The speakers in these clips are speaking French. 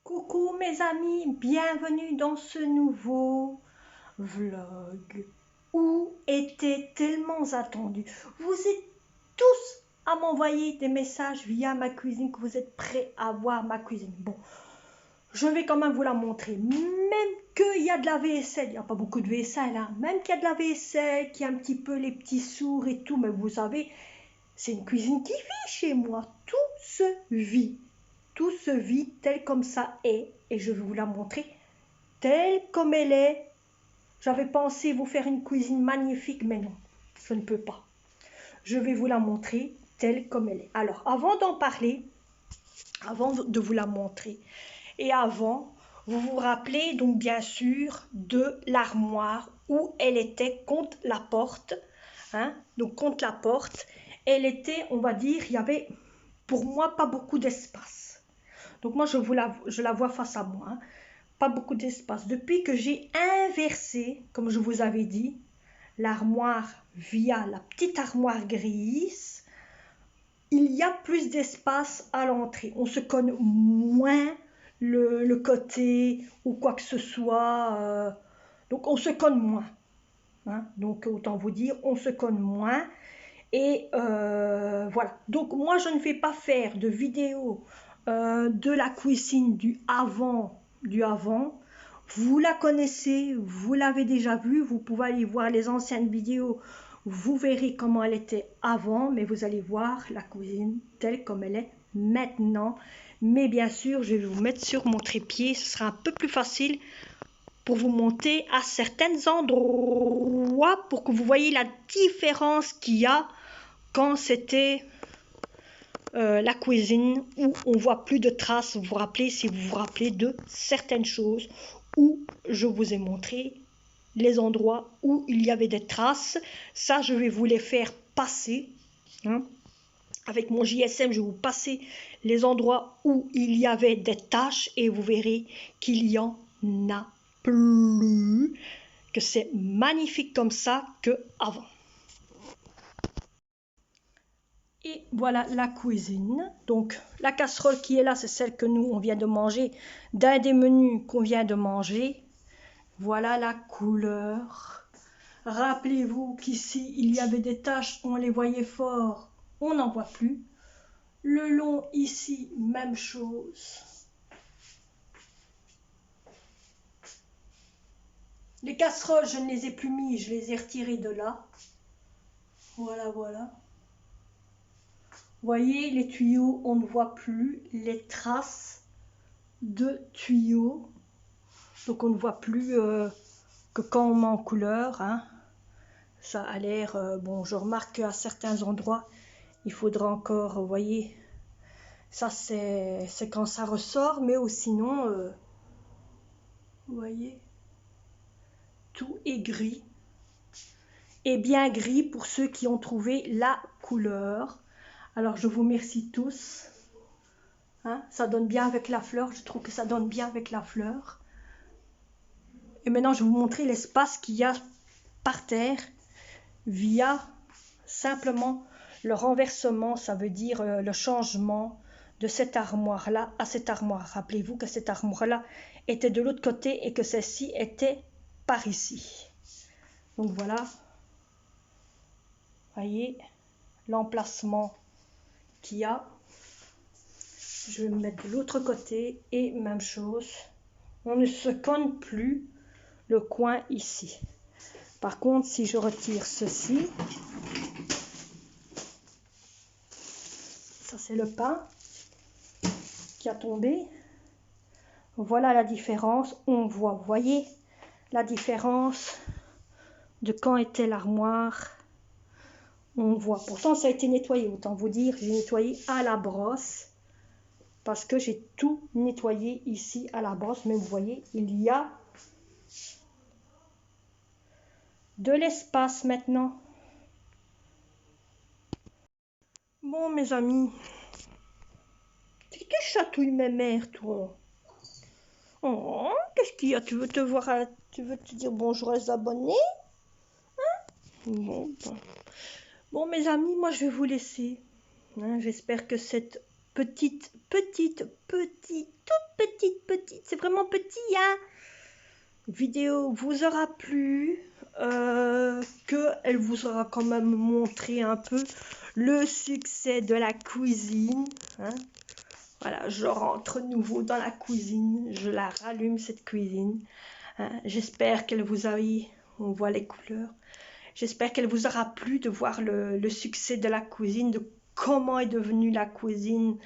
Coucou mes amis, bienvenue dans ce nouveau vlog où était tellement attendu. Vous êtes tous à m'envoyer des messages via ma cuisine que vous êtes prêts à voir ma cuisine. Bon, je vais quand même vous la montrer. Même qu'il y a de la vaisselle, il n'y a pas beaucoup de vaisselle, hein. Même qu'il y a de la vaisselle, qu'il y a un petit peu les petits sourds et tout, mais vous savez, c'est une cuisine qui vit chez moi. Tout se vit. Tout se vit tel comme ça est, et je vais vous la montrer telle comme elle est. J'avais pensé vous faire une cuisine magnifique, mais non, je ne peux pas. Je vais vous la montrer telle comme elle est. Alors, avant d'en parler, avant de vous la montrer, et avant, vous vous rappelez donc bien sûr de l'armoire où elle était contre la porte, hein, donc contre la porte. Elle était, on va dire, il y avait pour moi pas beaucoup d'espace. Donc moi, je la vois face à moi, hein. Pas beaucoup d'espace. Depuis que j'ai inversé, comme je vous avais dit, l'armoire via la petite armoire grise, il y a plus d'espace à l'entrée. On se cogne moins le côté ou quoi que ce soit. Donc on se cogne moins. Hein. Donc autant vous dire, on se cogne moins. Et voilà. Donc moi, je ne vais pas faire de vidéo de la cuisine du avant. Vous la connaissez, vous l'avez déjà vue, vous pouvez aller voir les anciennes vidéos, vous verrez comment elle était avant, mais vous allez voir la cuisine telle comme elle est maintenant. Mais bien sûr, je vais vous mettre sur mon trépied, ce sera un peu plus facile pour vous monter à certains endroits pour que vous voyez la différence qu'il y a quand c'était la cuisine où on voit plus de traces. Vous vous rappelez, si vous vous rappelez de certaines choses où je vous ai montré les endroits où il y avait des traces. Ça, je vais vous les faire passer, hein. Avec mon JSM, je vais vous passer les endroits où il y avait des taches et vous verrez qu'il y en a plus, que c'est magnifique comme ça que avant. Et voilà la cuisine. Donc la casserole qui est là, c'est celle que nous on vient de manger, d'un des menus qu'on vient de manger. Voilà la couleur. Rappelez-vous qu'ici il y avait des taches, on les voyait fort, on n'en voit plus. Le long ici, même chose. Les casseroles, je ne les ai plus mis, je les ai retirées de là. Voilà, voilà. Vous voyez, les tuyaux, on ne voit plus les traces de tuyaux. Donc on ne voit plus que quand on met en couleur, hein. Ça a l'air, bon, je remarque qu'à certains endroits, il faudra encore, vous voyez, ça c'est quand ça ressort, mais sinon, vous voyez, tout est gris. Et bien gris pour ceux qui ont trouvé la couleur. Alors je vous remercie tous. Hein, ça donne bien avec la fleur, je trouve que ça donne bien avec la fleur. Et maintenant je vais vous montrer l'espace qu'il y a par terre via simplement le renversement, ça veut dire le changement de cette armoire-là à cette armoire. Rappelez-vous que cette armoire-là était de l'autre côté et que celle-ci était par ici. Donc voilà, voyez l'emplacement qu'il y a. Je vais me mettre de l'autre côté et même chose. On ne se cogne plus le coin ici. Par contre, si je retire ceci, ça c'est le pain qui a tombé. Voilà la différence. On voit, vous voyez la différence de quand était l'armoire. On voit. Pourtant, ça a été nettoyé. Autant vous dire, j'ai nettoyé à la brosse. Parce que j'ai tout nettoyé ici à la brosse. Mais vous voyez, il y a de l'espace maintenant. Bon, mes amis. C'est qui chatouille mes mères, toi? Oh, qu'est-ce qu'il y a? Tu veux te voir, tu veux te dire bonjour aux abonnés? Hein? Bon, mes amis, moi je vais vous laisser. Hein, j'espère que cette toute petite c'est vraiment petit, hein. La vidéo vous aura plu, qu'elle vous aura quand même montré un peu le succès de la cuisine, hein. Voilà, je rentre nouveau dans la cuisine, je la rallume cette cuisine, hein. J'espère qu'elle vous a, on voit les couleurs, j'espère qu'elle vous aura plu de voir le succès de la cuisine, de comment est devenue la cuisine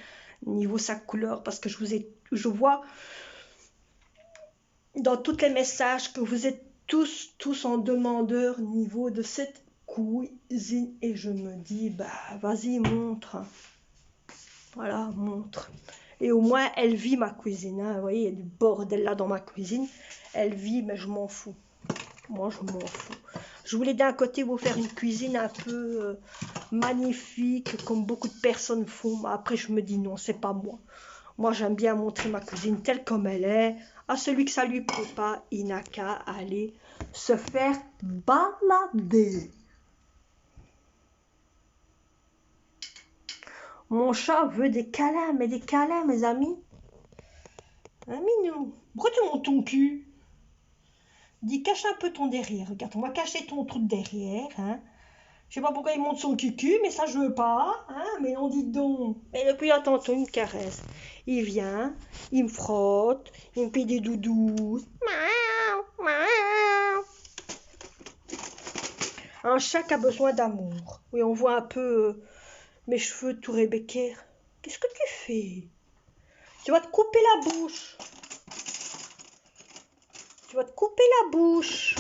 niveau sa couleur, parce que je vois dans tous les messages que vous êtes tous en demandeur niveau de cette cuisine, et je me dis, bah vas-y, montre, voilà, montre. Et au moins elle vit ma cuisine, hein. Vous voyez, il y a du bordel là dans ma cuisine, elle vit, mais je m'en fous, moi je m'en fous. Je voulais d'un côté vous faire une cuisine un peu magnifique, comme beaucoup de personnes font, mais après je me dis non, c'est pas moi. Moi j'aime bien montrer ma cuisine telle comme elle est. À celui que ça lui plaît pas, il n'a qu'à aller se faire balader. Mon chat veut des câlins, mais des câlins, mes amis. Hein, Minou, pourquoi tu montes ton cul? Dis, cache un peu ton derrière. Regarde, on va cacher ton truc derrière. Hein. Je sais pas pourquoi il monte son cucu, mais ça je veux pas. Hein, mais on dit donc. Et depuis là, tantôt, il me caresse. Il vient, il me frotte, il me fait des doudous. Un chat qui a besoin d'amour. Oui, on voit un peu mes cheveux tout rébéqués. Qu'est-ce que tu fais? Tu vas te couper la bouche. Tu vas te couper la bouche.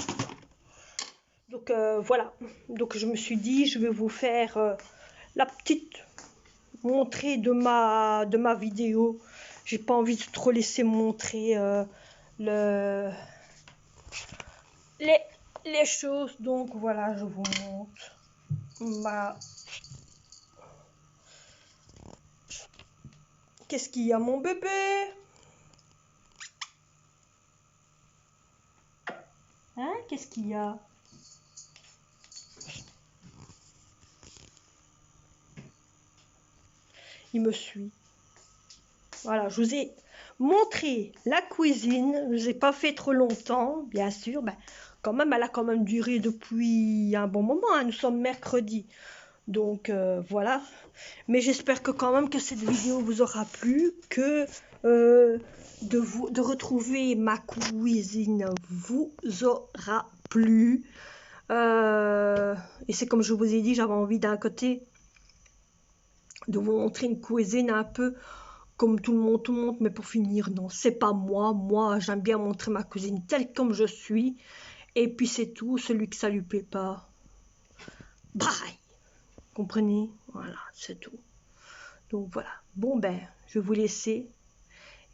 Donc voilà. Donc je me suis dit, je vais vous faire la petite montrer de ma vidéo. J'ai pas envie de trop laisser montrer les choses. Donc voilà, je vous montre ma... Qu'est-ce qu'il y a, mon bébé? Hein? Qu'est-ce qu'il y a? Il me suit. Voilà, je vous ai montré la cuisine. Je ne vous ai pas fait trop longtemps, bien sûr. Ben, quand même, elle a quand même duré depuis un bon moment. Hein. Nous sommes mercredi. Donc voilà. Mais j'espère que quand même que cette vidéo vous aura plu. Que de retrouver ma cuisine vous aura plu. Et c'est comme je vous ai dit, j'avais envie d'un côté de vous montrer une cuisine un peu comme tout le monde, mais pour finir, non, c'est pas moi. Moi, j'aime bien montrer ma cuisine telle comme je suis. Et puis c'est tout, celui que ça lui plaît pas, bye. Comprenez? Voilà, c'est tout. Donc voilà. Bon ben, je vais vous laisser.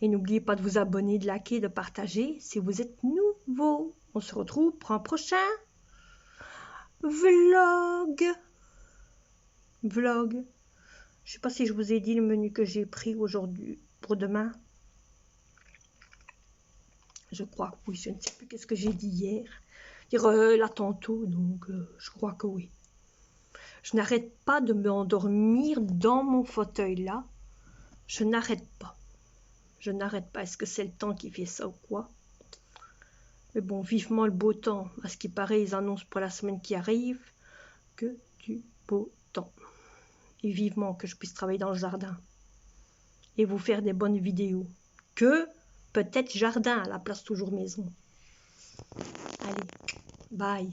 Et n'oubliez pas de vous abonner, de liker, de partager si vous êtes nouveau. On se retrouve pour un prochain vlog. Je sais pas si je vous ai dit le menu que j'ai pris aujourd'hui pour demain. Je crois que oui, je ne sais plus qu'est-ce que j'ai dit hier. Dire là tantôt, donc je crois que oui. Je n'arrête pas de m'endormir dans mon fauteuil là. Je n'arrête pas. Je n'arrête pas. Est-ce que c'est le temps qui fait ça ou quoi? Mais bon, vivement le beau temps. À ce qui paraît, ils annoncent pour la semaine qui arrive que du beau temps. Et vivement que je puisse travailler dans le jardin. Et vous faire des bonnes vidéos. Que peut-être jardin à la place toujours maison. Allez, bye.